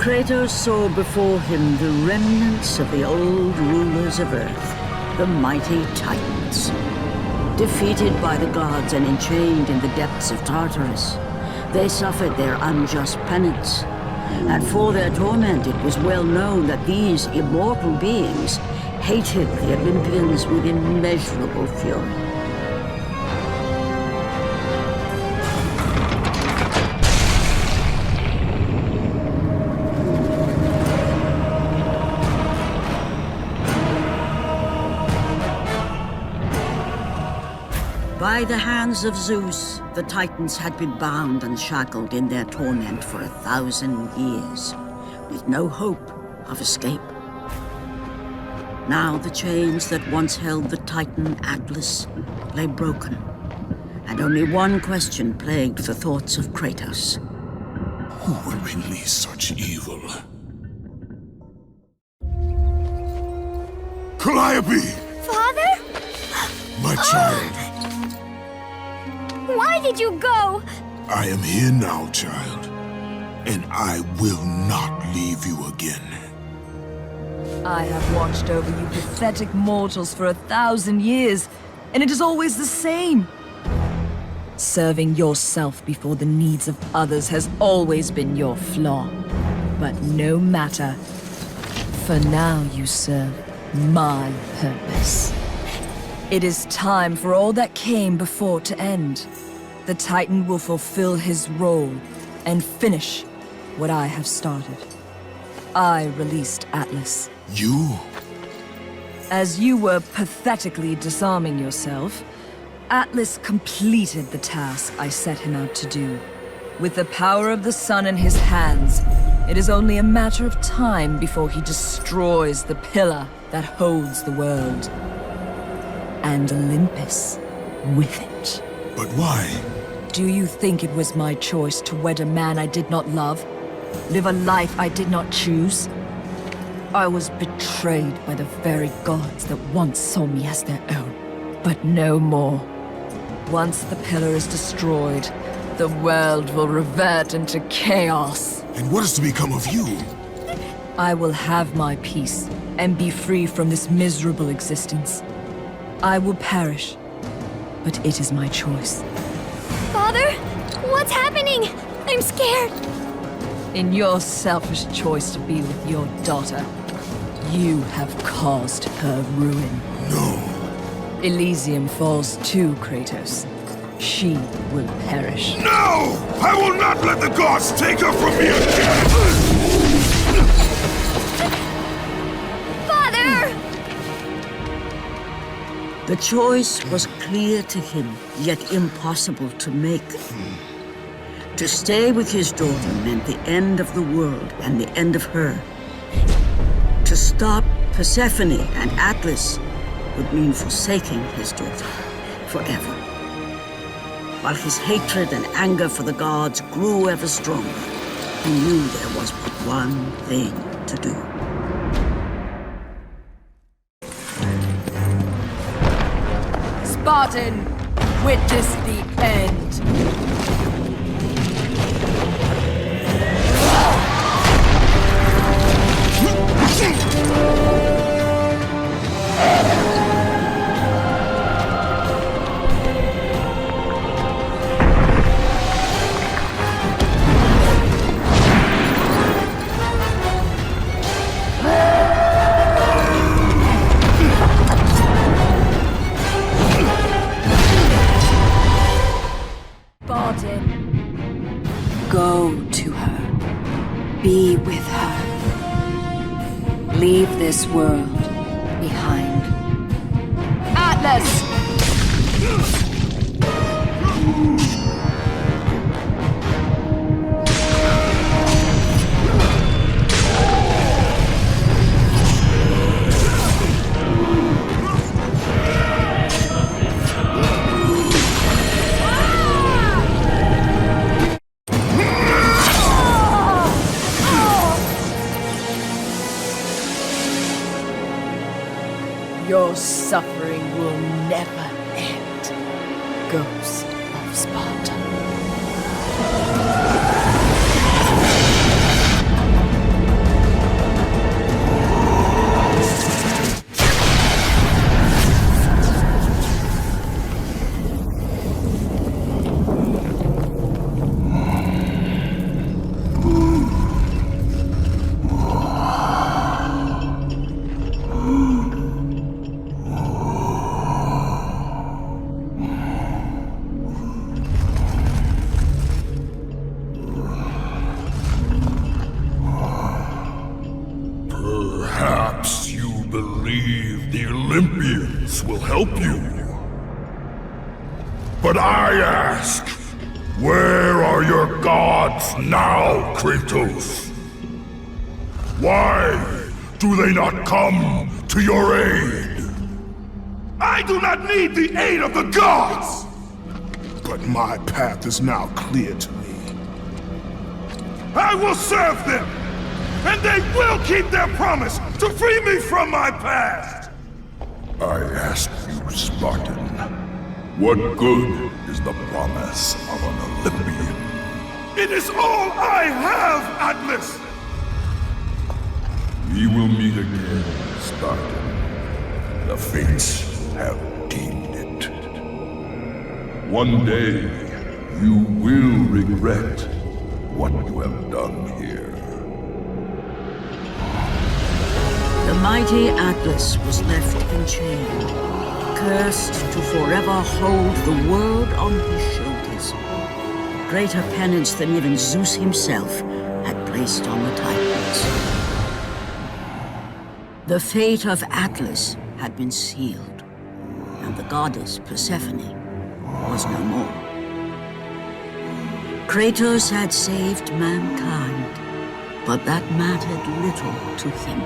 Kratos saw before him the remnants of the old rulers of Earth, the mighty Titans. Defeated by the gods and enchained in the depths of Tartarus, they suffered their unjust penance. And for their torment, it was well known that these immortal beings hated the Olympians with immeasurable fury. By the hands of Zeus, the Titans had been bound and shackled in their torment for 1,000 years, with no hope of escape. Now the chains that once held the Titan Atlas lay broken, and only one question plagued the thoughts of Kratos. Who would release such evil? Calliope! Father? My child. Why did you go? I am here now, child, and I will not leave you again. I have watched over you pathetic mortals for 1,000 years, and it is always the same. Serving yourself before the needs of others has always been your flaw. But no matter. For now you serve my purpose. It is time for all that came before to end. The Titan will fulfill his role and finish what I have started. I released Atlas. You? As you were pathetically disarming yourself, Atlas completed the task I set him out to do. With the power of the sun in his hands, it is only a matter of time before he destroys the pillar that holds the world. And Olympus with it. But why? Do you think it was my choice to wed a man I did not love? Live a life I did not choose? I was betrayed by the very gods that once saw me as their own. But no more. Once the pillar is destroyed, the world will revert into chaos. And what is to become of you? I will have my peace and be free from this miserable existence. I will perish, but it is my choice. Father? What's happening? I'm scared. In your selfish choice to be with your daughter, you have caused her ruin. No. Elysium falls too, Kratos. She will perish. No! I will not let the gods take her from me again! The choice was clear to him, yet impossible to make. To stay with his daughter meant the end of the world and the end of her. To stop Persephone and Atlas would mean forsaking his daughter forever. While his hatred and anger for the gods grew ever stronger, he knew there was but one thing to do. Spartan, witness the end. Go to her. Be with her. Leave this world behind. Atlas! Your suffering will never end, Ghost of Sparta. believe the Olympians will help you. But I ask, where are your gods now, Kratos? Why do they not come to your aid? I do not need the aid of the gods! But my path is now clear to me. I will serve them, and they will keep their promise to free me from my past! I ask you, Spartan, what good is the promise of an Olympian? It is all I have, Atlas! We will meet again, Spartan. The fates have deemed it. One day, you will regret what you have done here. The mighty Atlas was left enchained, cursed to forever hold the world on his shoulders. Greater penance than even Zeus himself had placed on the Titans. The fate of Atlas had been sealed, and the goddess Persephone was no more. Kratos had saved mankind, but that mattered little to him.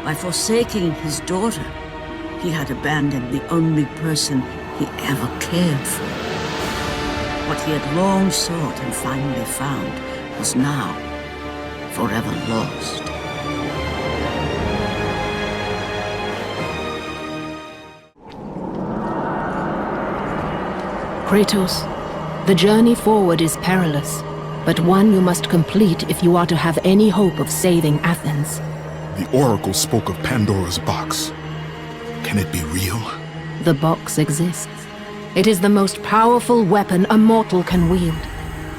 By forsaking his daughter, he had abandoned the only person he ever cared for. What he had long sought and finally found was now forever lost. Kratos, the journey forward is perilous, but one you must complete if you are to have any hope of saving Athens. The Oracle spoke of Pandora's box. Can it be real? The box exists. It is the most powerful weapon a mortal can wield.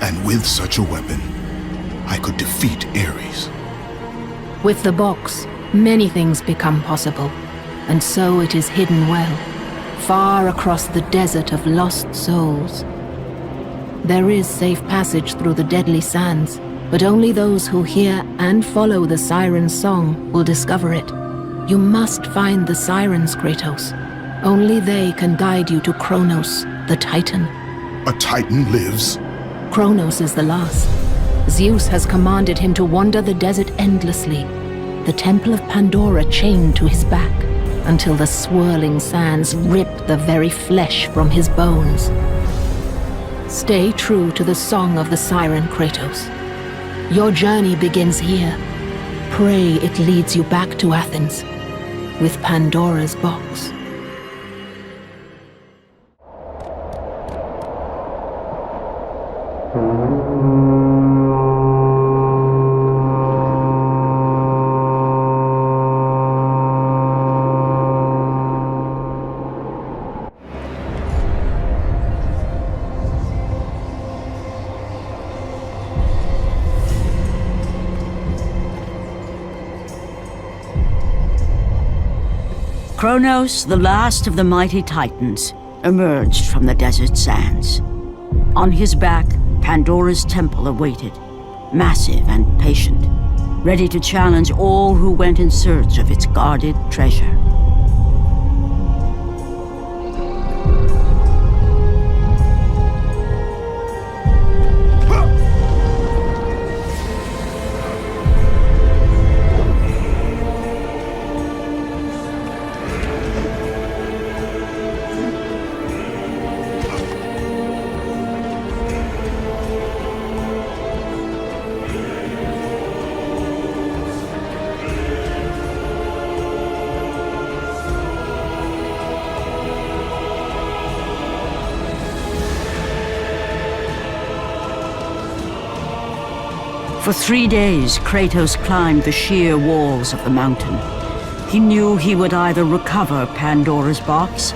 And with such a weapon, I could defeat Ares. With the box, many things become possible, and so it is hidden well, far across the desert of lost souls. There is safe passage through the deadly sands, but only those who hear and follow the siren's song will discover it. You must find the sirens, Kratos. Only they can guide you to Kronos, the Titan. A Titan lives? Kronos is the last. Zeus has commanded him to wander the desert endlessly, the temple of Pandora chained to his back, until the swirling sands rip the very flesh from his bones. Stay true to the song of the siren, Kratos. Your journey begins here. Pray it leads you back to Athens, with Pandora's box. Kronos, the last of the mighty Titans, emerged from the desert sands. On his back, Pandora's temple awaited, massive and patient, ready to challenge all who went in search of its guarded treasure. For 3 days, Kratos climbed the sheer walls of the mountain. He knew he would either recover Pandora's box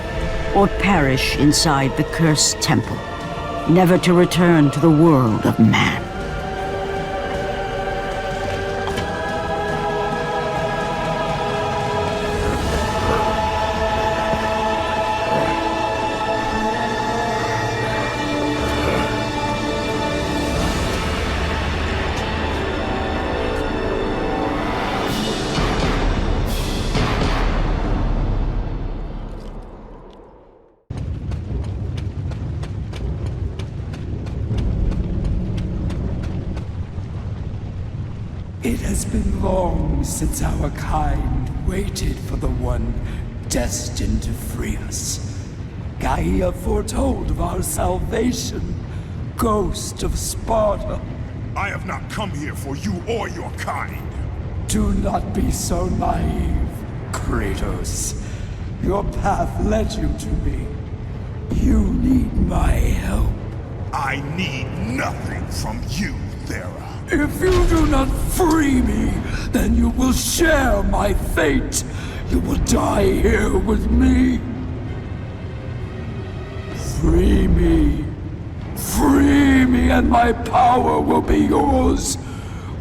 or perish inside the cursed temple, never to return to the world of man. It has been long since our kind waited for the one destined to free us. Gaia foretold of our salvation, ghost of Sparta. I have not come here for you or your kind. Do not be so naive, Kratos. Your path led you to me. You need my help. I need nothing from you, Thera. If you do not free me, then you will share my fate. You will die here with me. Free me. Free me and my power will be yours.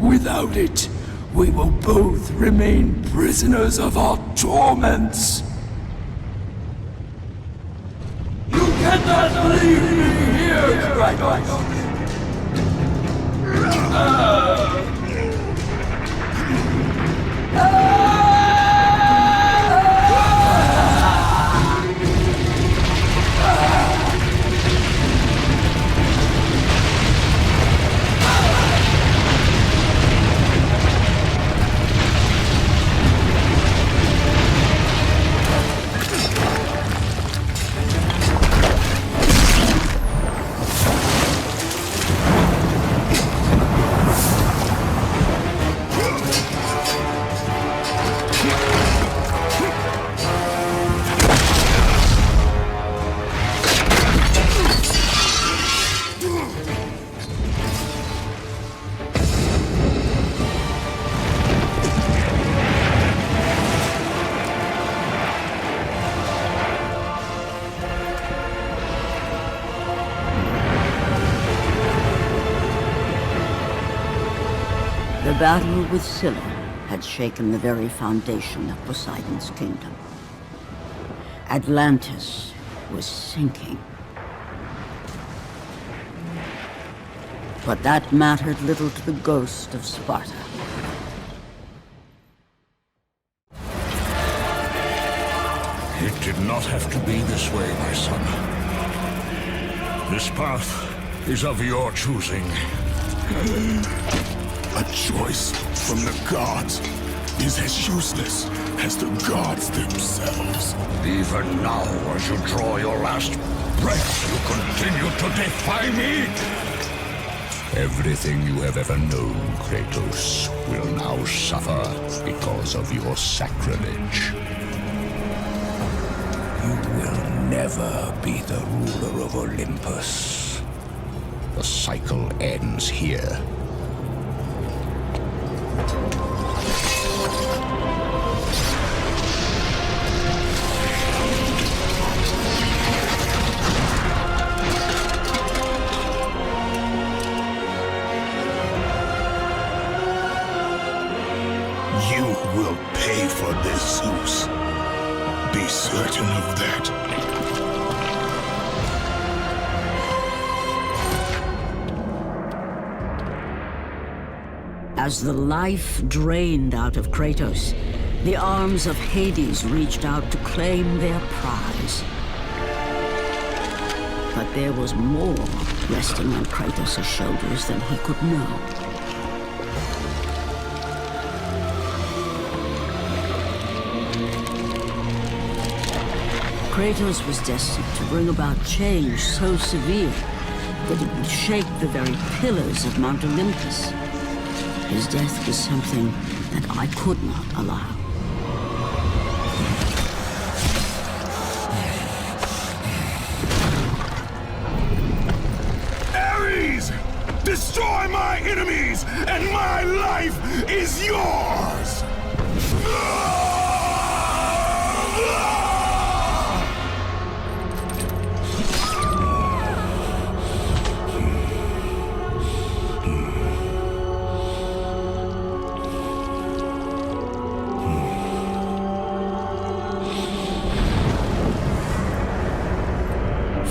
Without it, we will both remain prisoners of our torments. You cannot leave me here, Kratos! The battle with Scylla had shaken the very foundation of Poseidon's kingdom. Atlantis was sinking. But that mattered little to the ghost of Sparta. It did not have to be this way, my son. This path is of your choosing. A choice from the gods is as useless as the gods themselves. Even now, as you draw your last breath, you continue to defy me? Everything you have ever known, Kratos, will now suffer because of your sacrilege. You will never be the ruler of Olympus. The cycle ends here. You will pay for this, Zeus. Be certain of that. As the life drained out of Kratos, the arms of Hades reached out to claim their prize. But there was more resting on Kratos' shoulders than he could know. Kratos was destined to bring about change so severe that it would shake the very pillars of Mount Olympus. His death was something that I could not allow. Ares! Destroy my enemies, and my life is yours!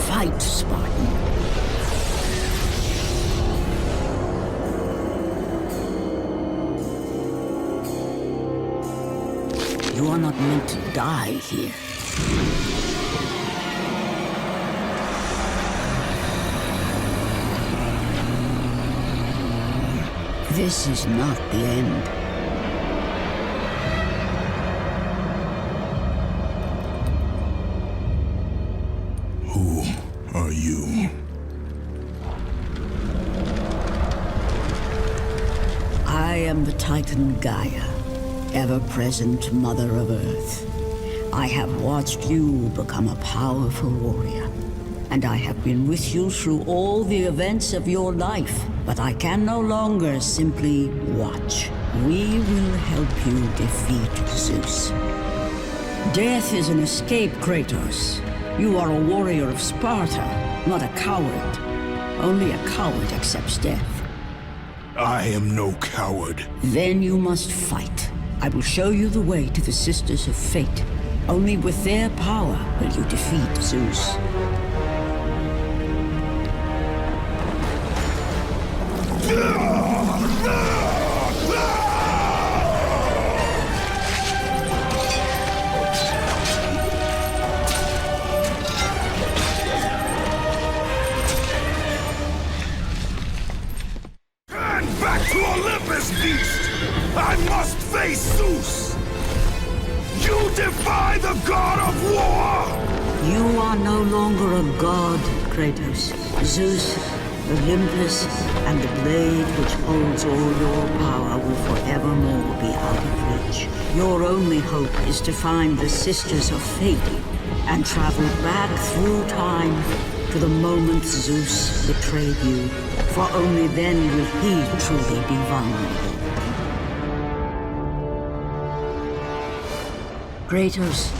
Fight, Spartan. You are not meant to die here. This is not the end. Who are you? I am the Titan Gaia, ever-present Mother of Earth. I have watched you become a powerful warrior, and I have been with you through all the events of your life, but I can no longer simply watch. We will help you defeat Zeus. Death is an escape, Kratos. You are a warrior of Sparta, not a coward. Only a coward accepts death. I am no coward. Then you must fight. I will show you the way to the Sisters of Fate. Only with their power will you defeat Zeus. And back to Olympus, beast! I must face Zeus! You defy the god of war! You are no longer a god, Kratos. Zeus, Olympus, and the blade which holds all your power will forevermore be out of reach. Your only hope is to find the Sisters of Fate and travel back through time to the moment Zeus betrayed you, for only then will he truly be vulnerable. Kratos,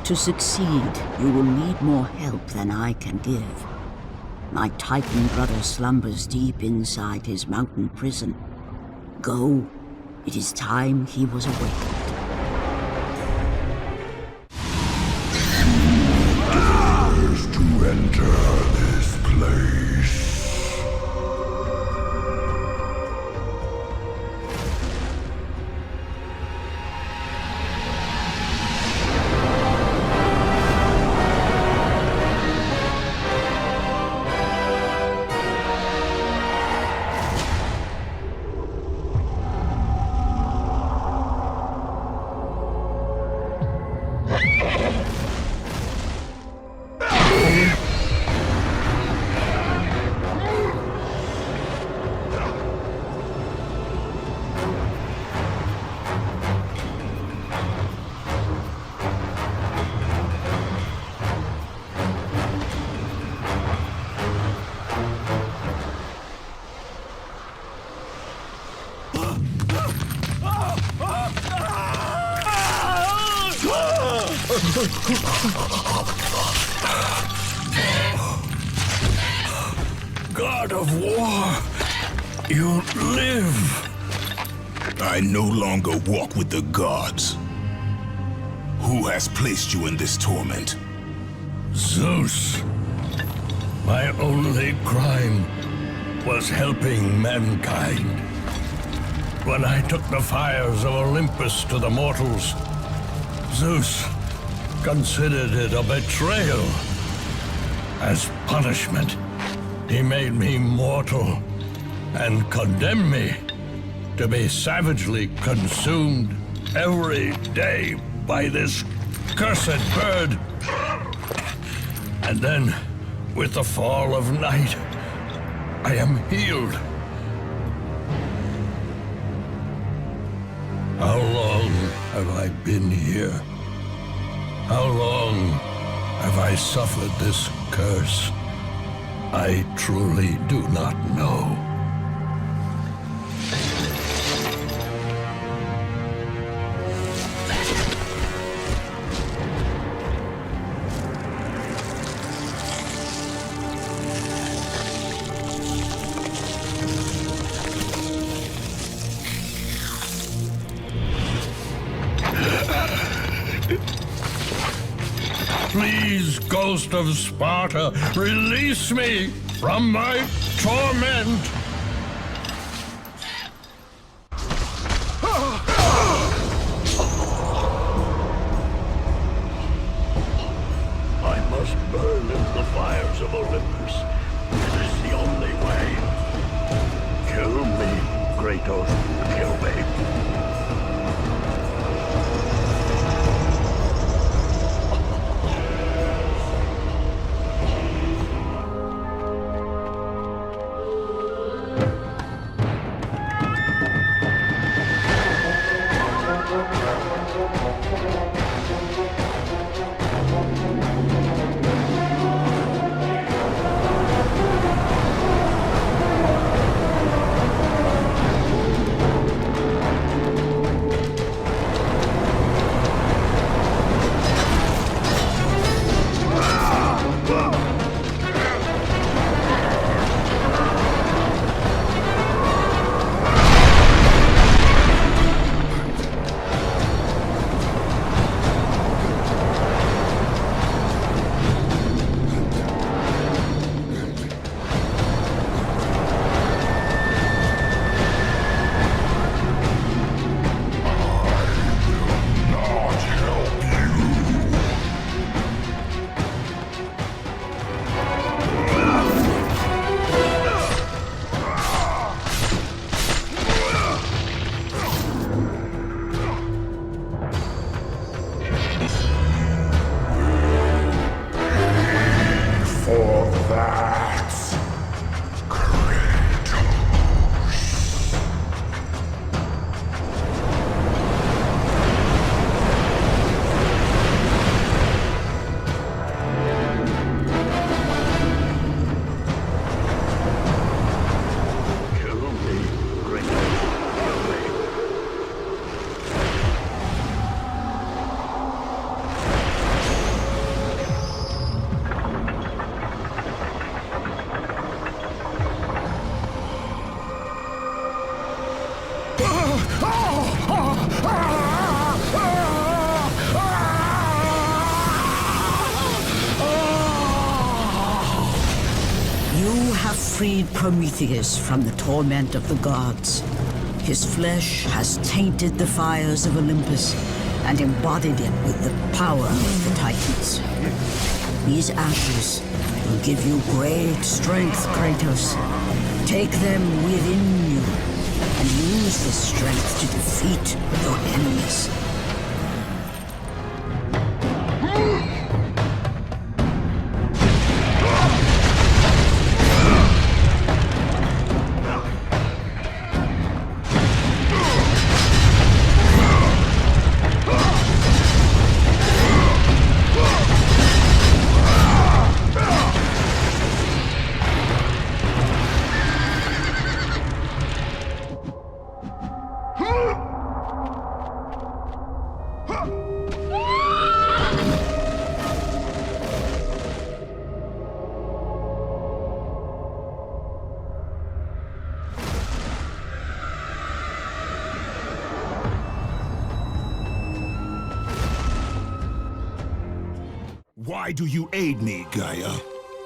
to succeed, you will need more help than I can give. My Titan brother slumbers deep inside his mountain prison. Go. It is time he was awakened. Is to enter this place. God of war, you live. I no longer walk with the gods. Who has placed you in this torment? Zeus. My only crime was helping mankind. When I took the fires of Olympus to the mortals, Zeus considered it a betrayal. As punishment, he made me mortal and condemned me to be savagely consumed every day by this cursed bird. And then, with the fall of night, I am healed. How long have I been here? How long have I suffered this curse? I truly do not know. Please, Ghost of Sparta, release me from my torment! I must burn in the fires of Olympus. It is the only way. Kill me, great Kratos to kill me. Freed Prometheus from the torment of the gods. His flesh has tainted the fires of Olympus and embodied it with the power of the Titans. These ashes will give you great strength, Kratos. Take them within you and use this strength to defeat your enemies. Why do you aid me, Gaia?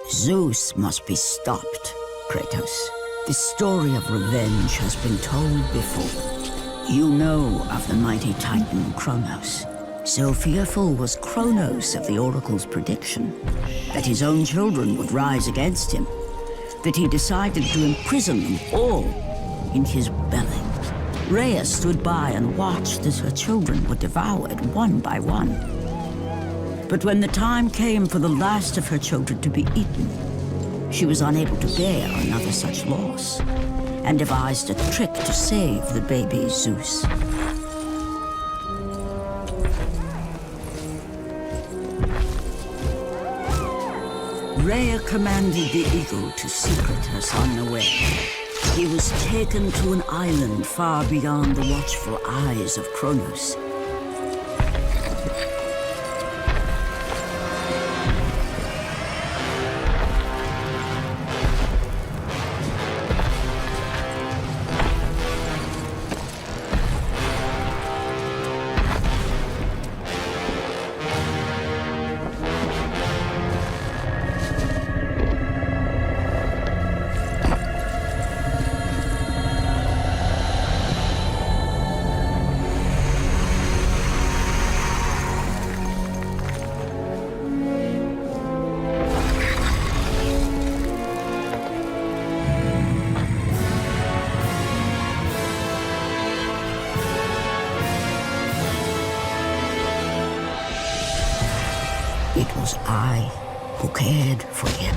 Zeus must be stopped, Kratos. This story of revenge has been told before. You know of the mighty Titan Kronos. So fearful was Kronos of the Oracle's prediction that his own children would rise against him, that he decided to imprison them all in his belly. Rhea stood by and watched as her children were devoured one by one. But when the time came for the last of her children to be eaten, she was unable to bear another such loss, and devised a trick to save the baby Zeus. Rhea commanded the eagle to secret her son away. He was taken to an island far beyond the watchful eyes of Kronos. It was I who cared for him.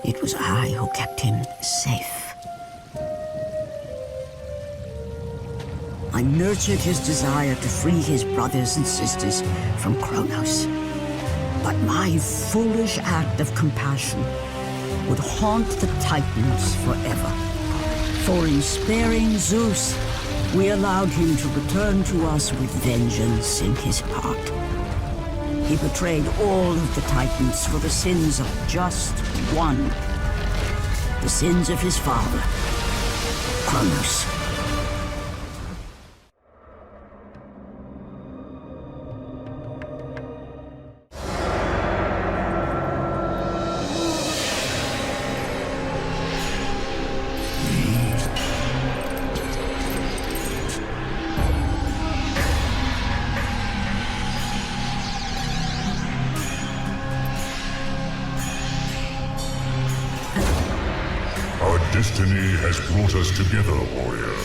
It was I who kept him safe. I nurtured his desire to free his brothers and sisters from Kronos. But my foolish act of compassion would haunt the Titans forever. For in sparing Zeus, we allowed him to return to us with vengeance in his heart. He betrayed all of the Titans for the sins of just one. The sins of his father, Kronos. Destiny has brought us together, warrior.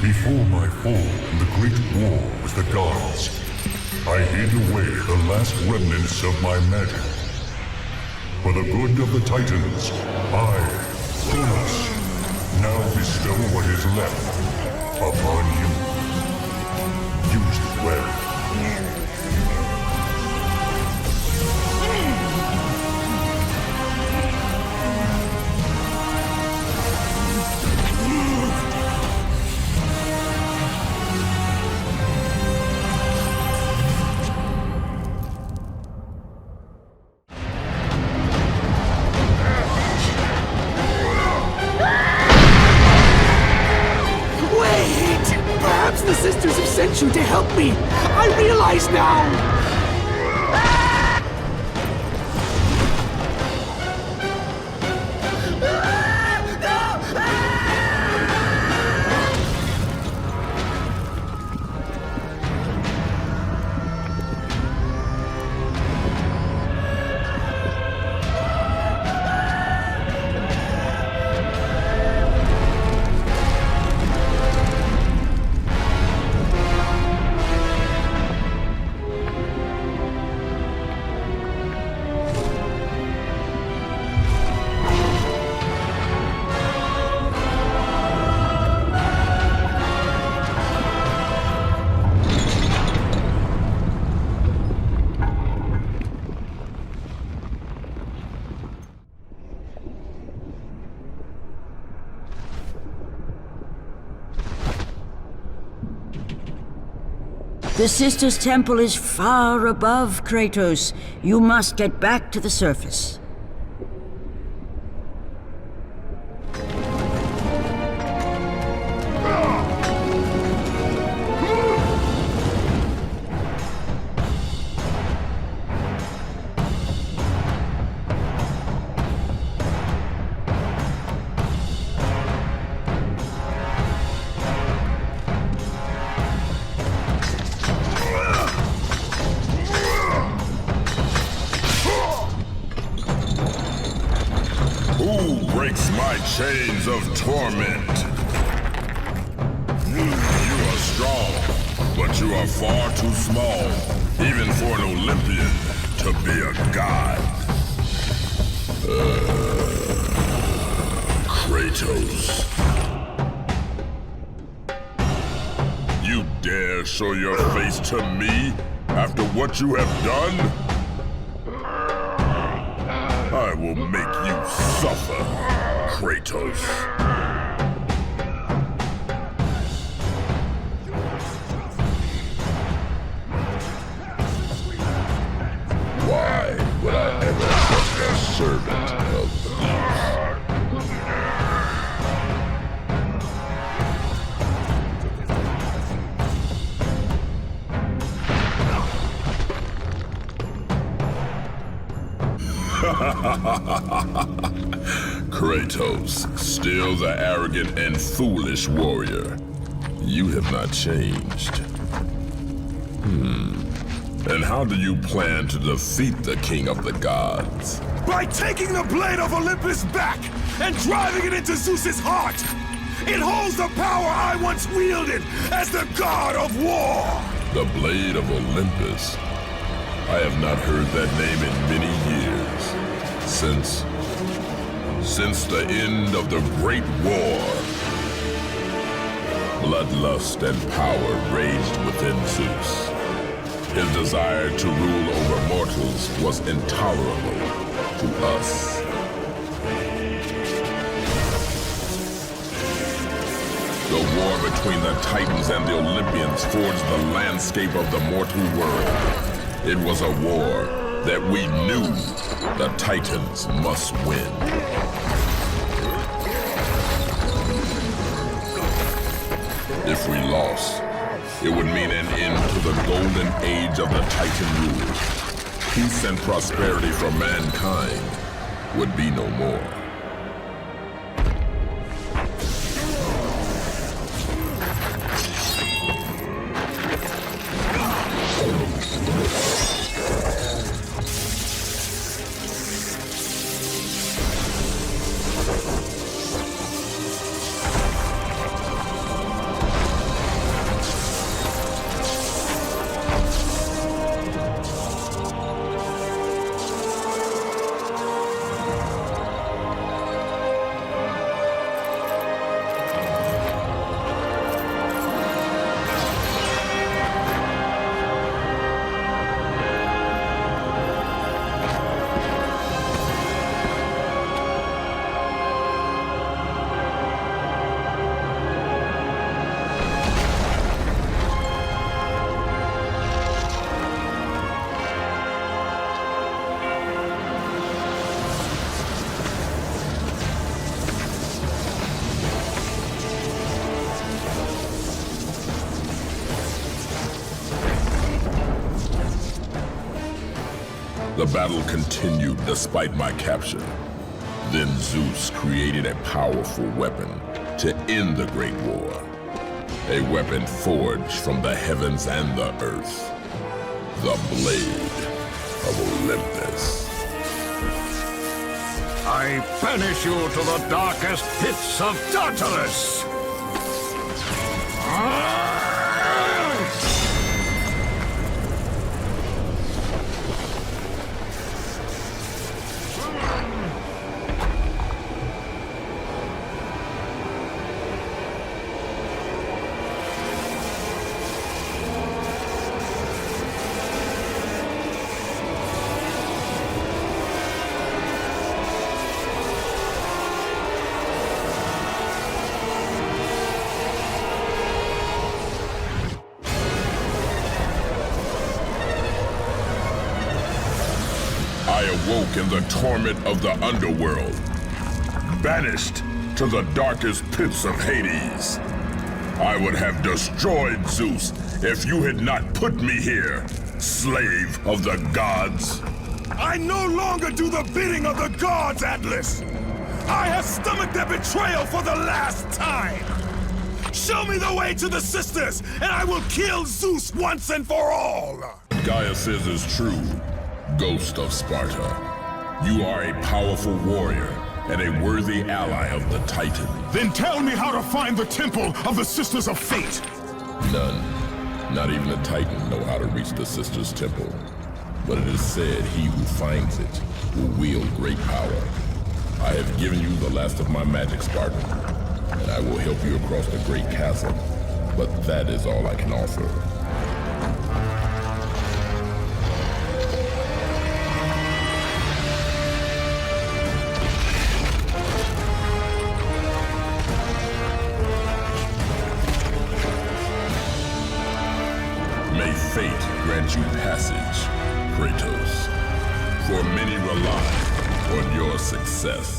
Before my fall in the great war with the gods, I hid away the last remnants of my magic. For the good of the Titans, I, Kronos, now bestow what is left upon you. Use it well. The sisters have sent you to help me! I realize now! The Sisters' Temple is far above Kratos. You must get back to the surface. Chains of torment. You are strong, but you are far too small, even for an Olympian to be a god. Kratos. You dare show your face to me after what you have done? I will make you suffer, Kratos. Why would I ever trust a servant of Zeus? Kratos, still the arrogant and foolish warrior. You have not changed. And how do you plan to defeat the king of the gods? By taking the blade of Olympus back and driving it into Zeus's heart! It holds the power I once wielded as the god of war! The blade of Olympus? I have not heard that name in many years. Since the end of the Great War. Bloodlust and power raged within Zeus. His desire to rule over mortals was intolerable to us. The war between the Titans and the Olympians forged the landscape of the mortal world. It was a war that we knew the Titans must win. If we lost, it would mean an end to the golden age of the Titan rule. Peace and prosperity for mankind would be no more. The battle continued despite my capture. Then Zeus created a powerful weapon to end the Great War. A weapon forged from the heavens and the earth. The Blade of Olympus. I banish you to the darkest pits of Tartarus! I awoke in the torment of the underworld, banished to the darkest pits of Hades. I would have destroyed Zeus if you had not put me here, slave of the gods. I no longer do the bidding of the gods, Atlas! I have stomached their betrayal for the last time! Show me the way to the sisters, and I will kill Zeus once and for all! Gaia says is true, Ghost of Sparta. You are a powerful warrior and a worthy ally of the Titan. Then tell me how to find the temple of the Sisters of Fate! None, not even the Titan, know how to reach the Sisters' Temple. But it is said he who finds it will wield great power. I have given you the last of my magic, Spartan, and I will help you across the great chasm. But that is all I can offer. May fate grant you passage, Kratos, for many rely on your success.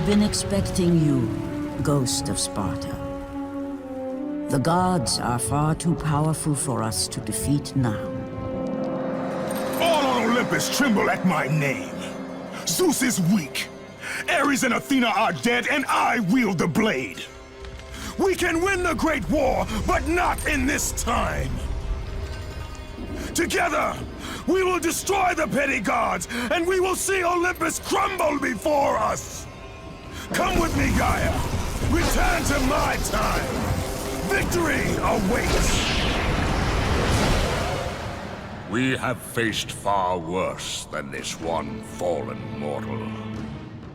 I've been expecting you, Ghost of Sparta. The gods are far too powerful for us to defeat now. All on Olympus tremble at my name. Zeus is weak. Ares and Athena are dead, and I wield the blade. We can win the Great War, but not in this time. Together, we will destroy the petty gods, and we will see Olympus crumble before us. Come with me, Gaia. Return to my time. Victory awaits. We have faced far worse than this one fallen mortal.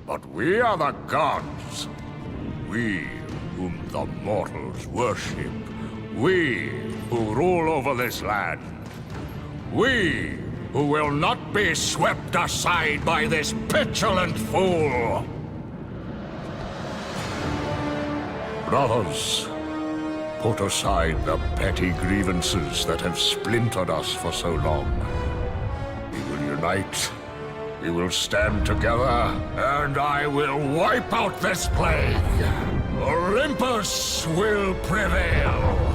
But we are the gods. We whom the mortals worship. We who rule over this land. We who will not be swept aside by this petulant fool. Brothers, put aside the petty grievances that have splintered us for so long. We will unite, we will stand together, and I will wipe out this plague. Olympus will prevail.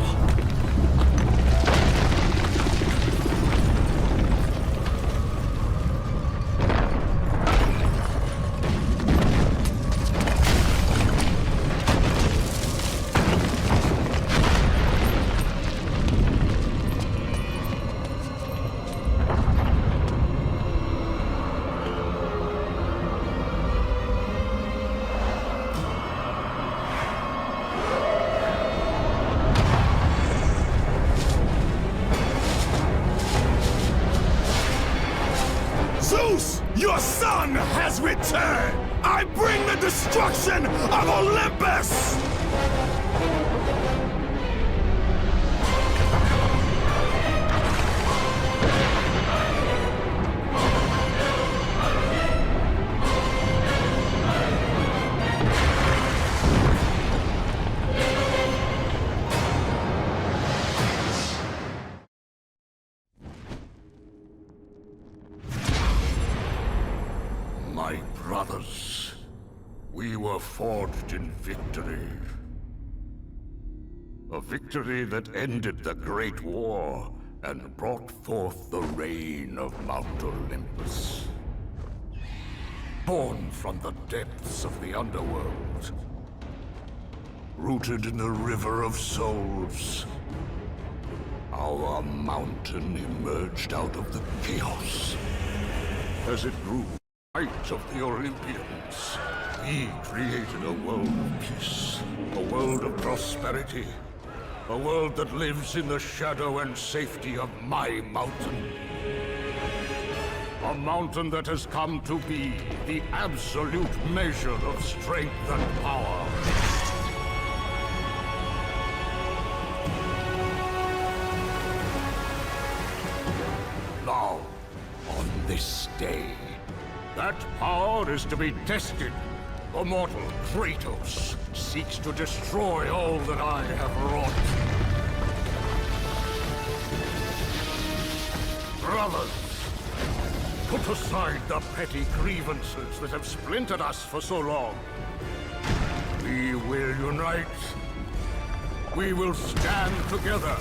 Zeus, your son has returned! I bring the destruction of Olympus! My brothers, we were forged in victory. A victory that ended the Great War and brought forth the reign of Mount Olympus. Born from the depths of the underworld. Rooted in the River of Souls. Our mountain emerged out of the chaos. As it grew height of the Olympians, he created a world of peace, a world of prosperity, a world that lives in the shadow and safety of my mountain. A mountain that has come to be the absolute measure of strength and power. Now, on this day, that power is to be tested. The mortal Kratos seeks to destroy all that I have wrought. Brothers, put aside the petty grievances that have splintered us for so long. We will unite. We will stand together.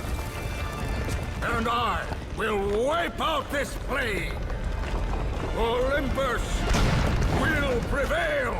And I will wipe out this plague. Olympus will prevail!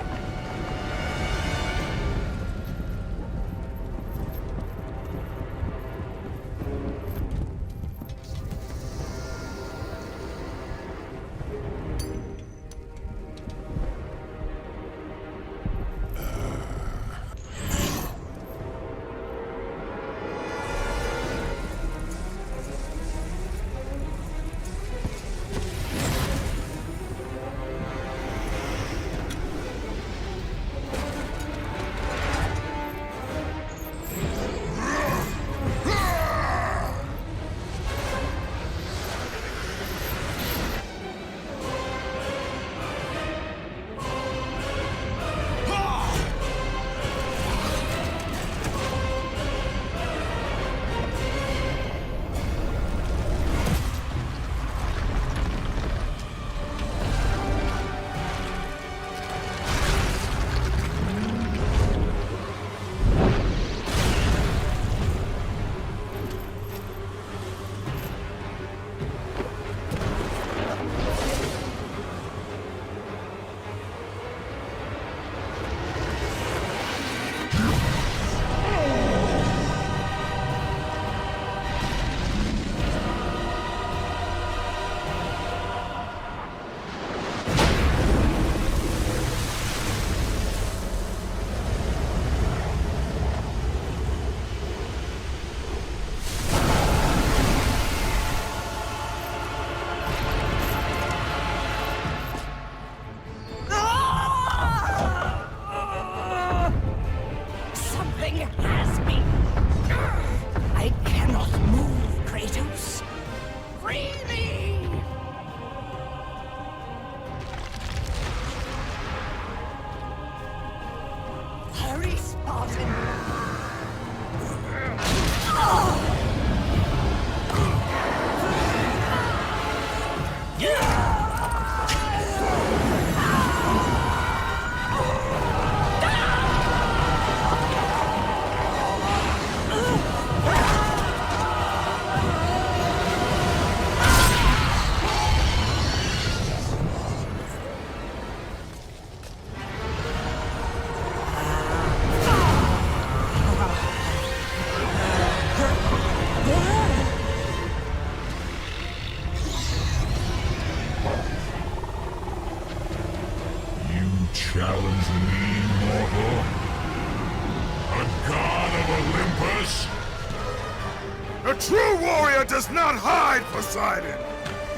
A true warrior does not hide, Poseidon!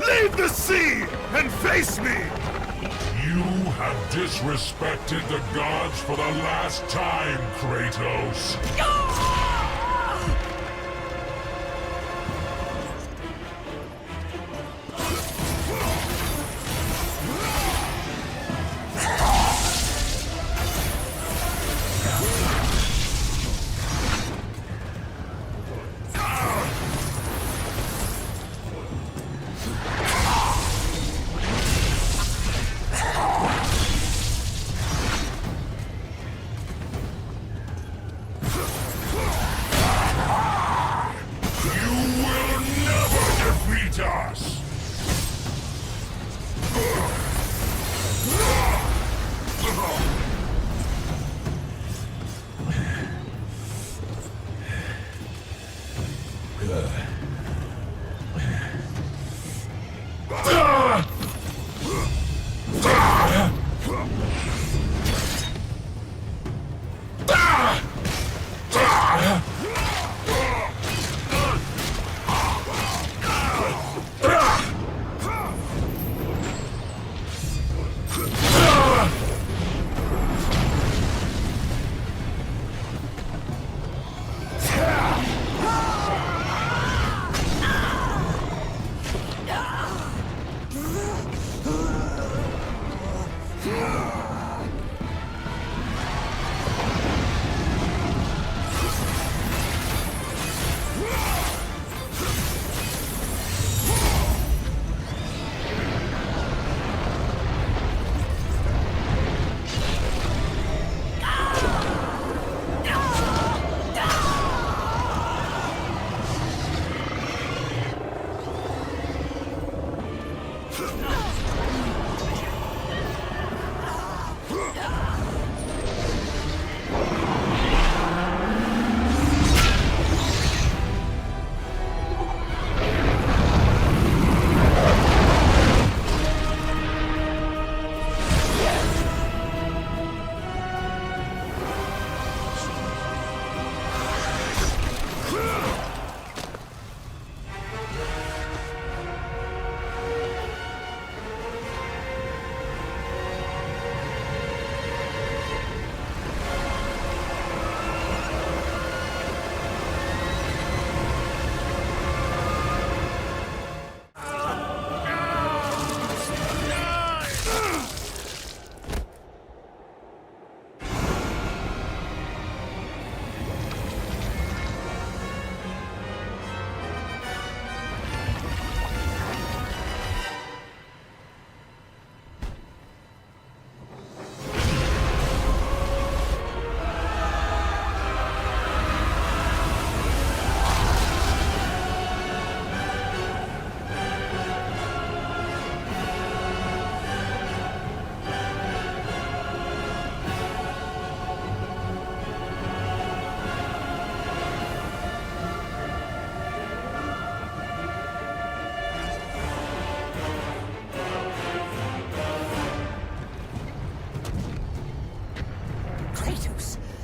Leave the sea and face me! You have disrespected the gods for the last time, Kratos.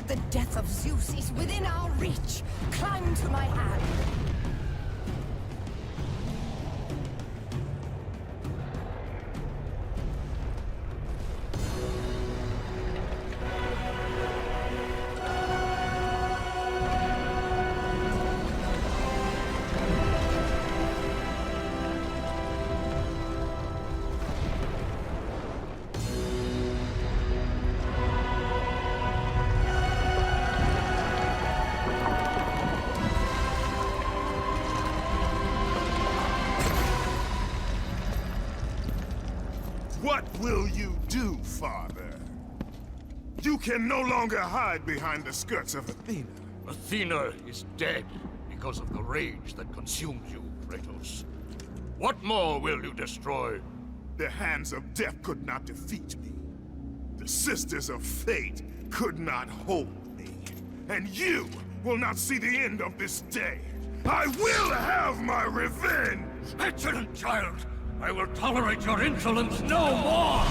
The death of Zeus is within our reach. Climb to my hand. What will you do, Father? You can no longer hide behind the skirts of Athena. Athena is dead because of the rage that consumes you, Kratos. What more will you destroy? The hands of death could not defeat me. The sisters of fate could not hold me. And you will not see the end of this day. I will have my revenge! Excellent child! I will tolerate your insolence no more!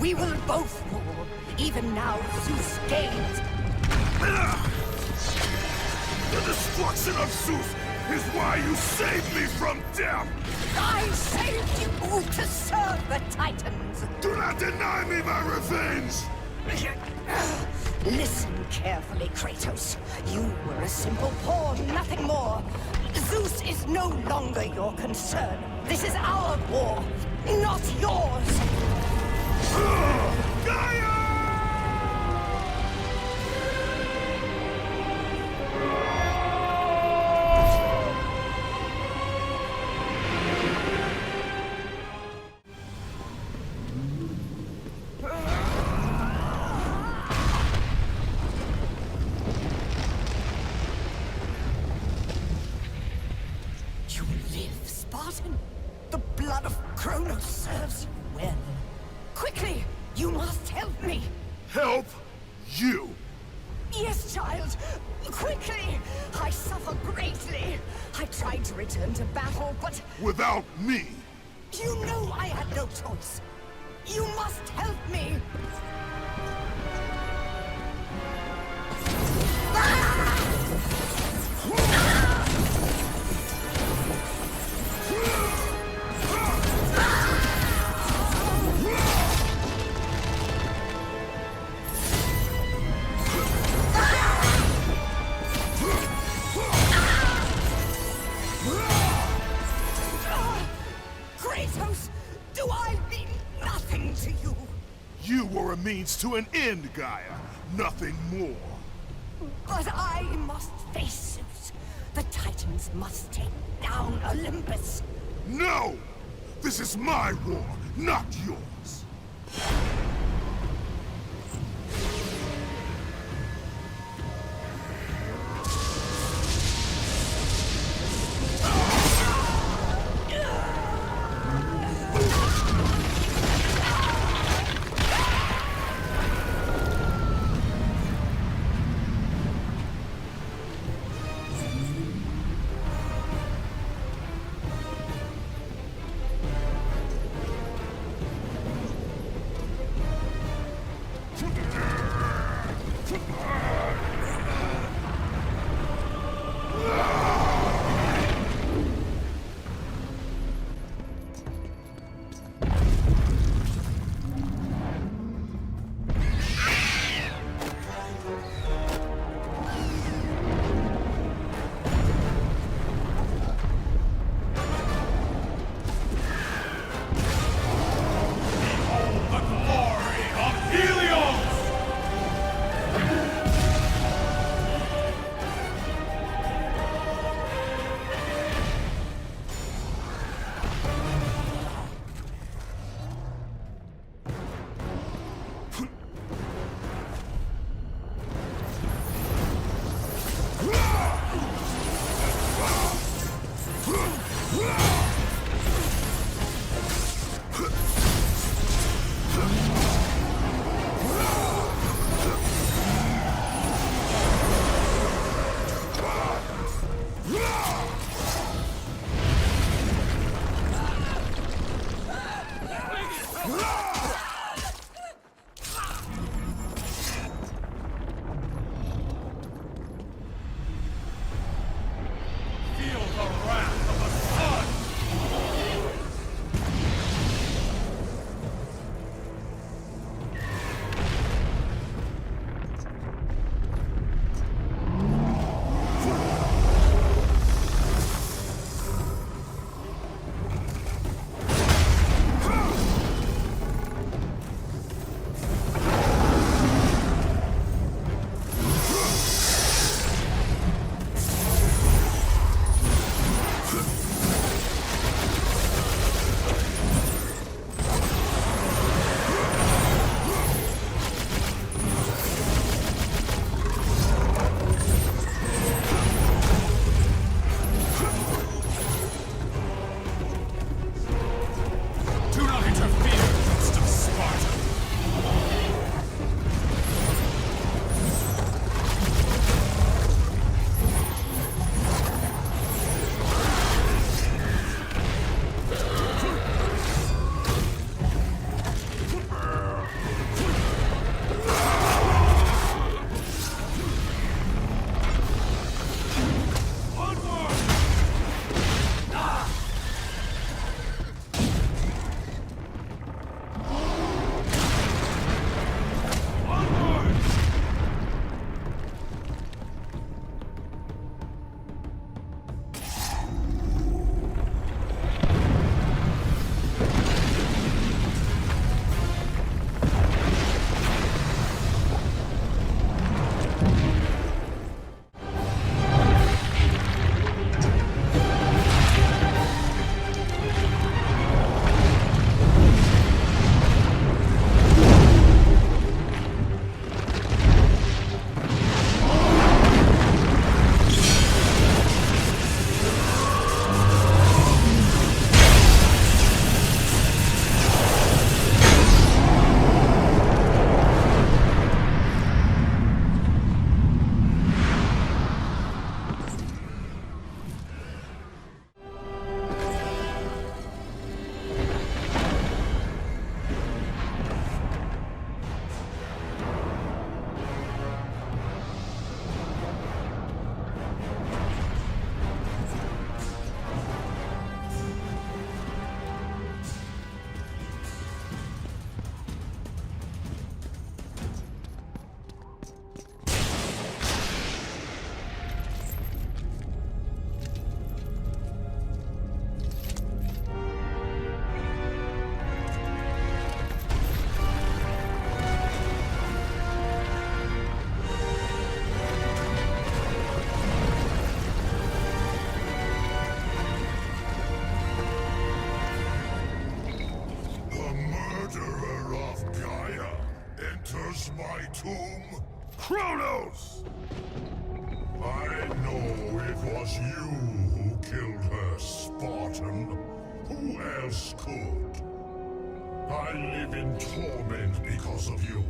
We will both fall. Even now, Zeus gains. The destruction of Zeus is why you saved me from death! I saved you to serve the Titans. Do not deny me my revenge! Listen carefully, Kratos. You were a simple pawn, nothing more. Zeus is no longer your concern. This is our war, not yours. Gaia! You live, Spartan. The blood of Kronos serves you well. Quickly, you must help me. Help you! Yes, child. Quickly! I suffer greatly. I tried to return to battle, but Without me! you know I had no choice. You must help me. Kratos, do I mean nothing to you? You were a means to an end, Gaia. Nothing more. But I must face Zeus. The Titans must take down Olympus. No! This is my war, not yours. Feel the wrath of the sun! my tomb? Kronos! I know it was you who killed her, Spartan. Who else could? I live in torment because of you.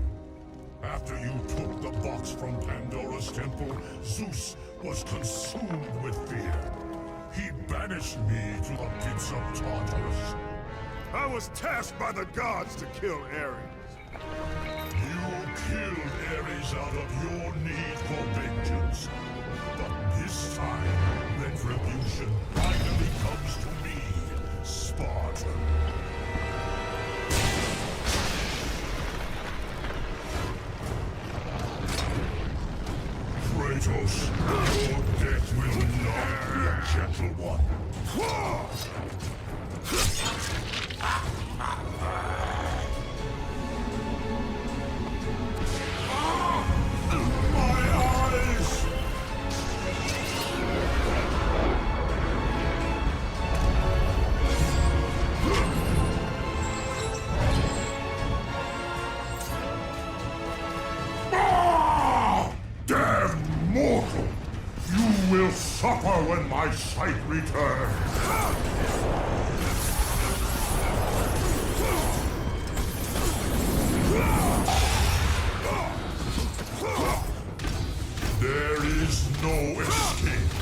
After you took the box from Pandora's temple, Zeus was consumed with fear. He banished me to the pits of Tartarus. I was tasked by the gods to kill Ares. You killed Ares out of your need for vengeance. But this time, retribution finally comes to me, Spartan. Kratos, your death will not be a gentle one. My eyes! Damn mortal! You will suffer when my sight returns! There is no escape.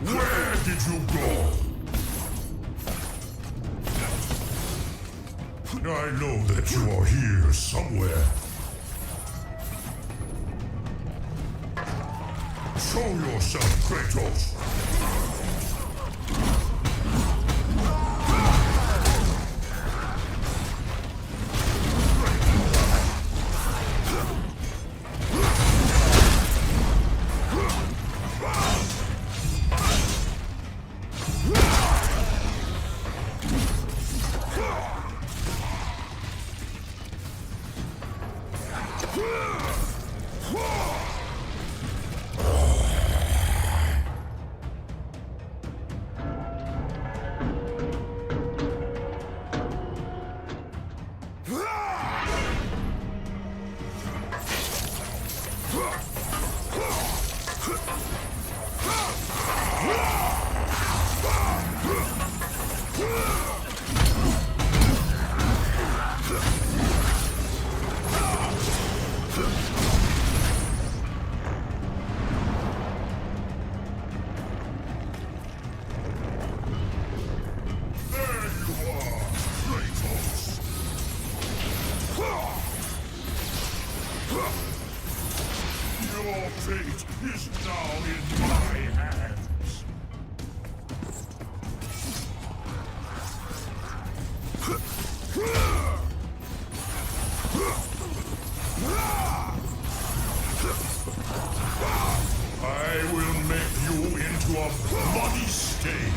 Where did you go? I know that you are here somewhere. Show yourself, Kratos! Your fate is now in my hands. I will make you into a bloody stain.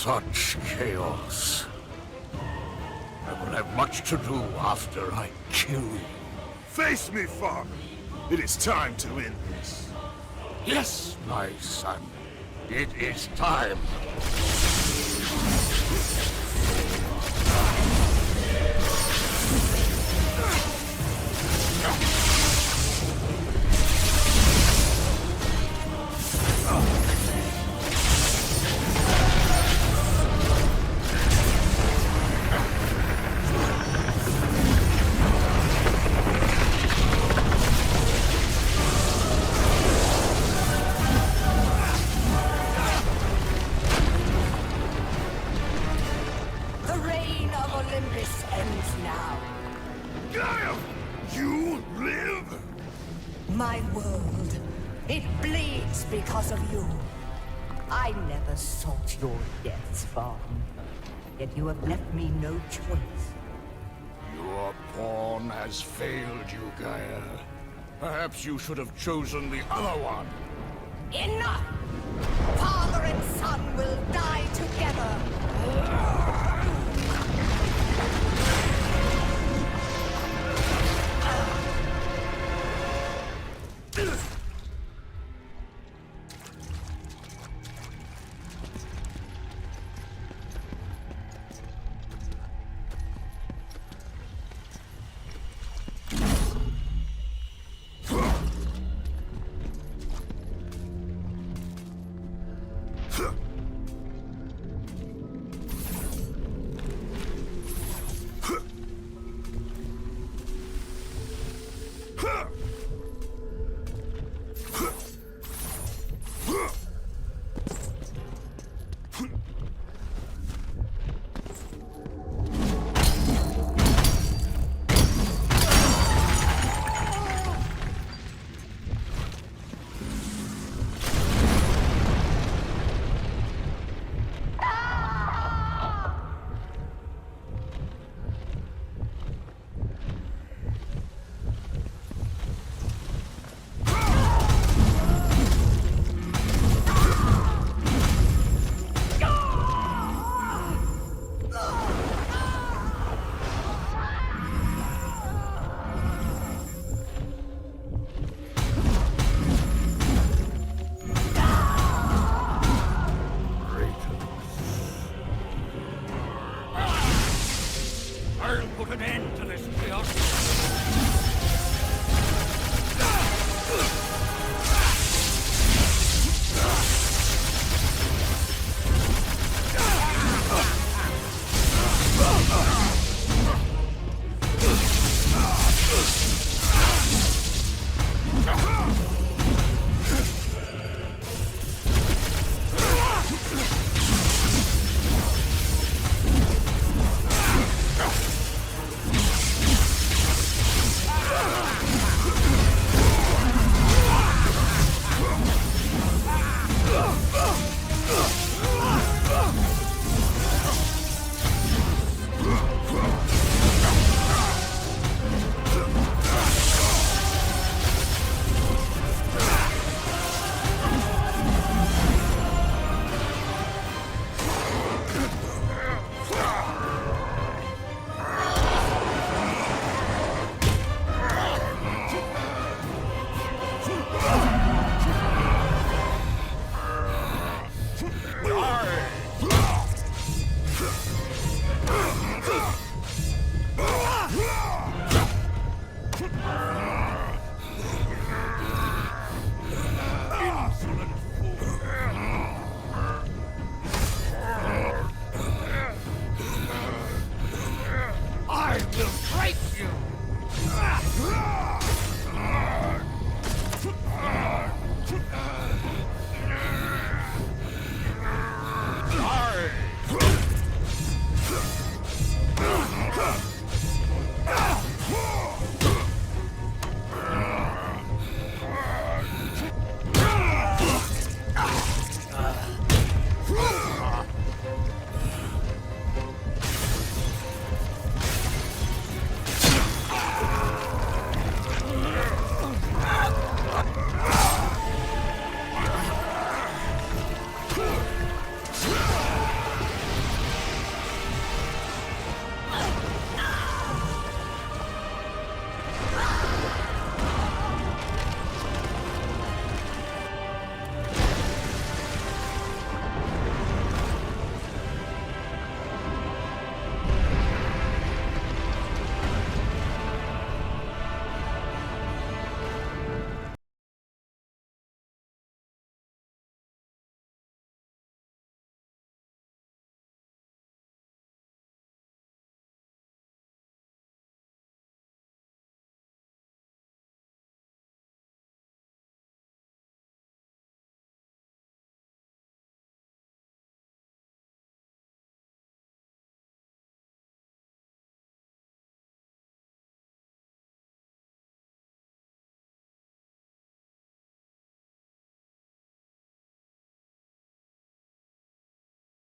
Such chaos. I will have much to do after I kill you. Face me, father. It is time to end this. Yes, my son. It is time. The reign of Olympus ends now. Gaia! You live? My world, it bleeds because of you. I never sought your deaths, Father. Yet you have left me no choice. Your pawn has failed you, Gaia. Perhaps you should have chosen the other one. Enough! Father and son will die together. Huh.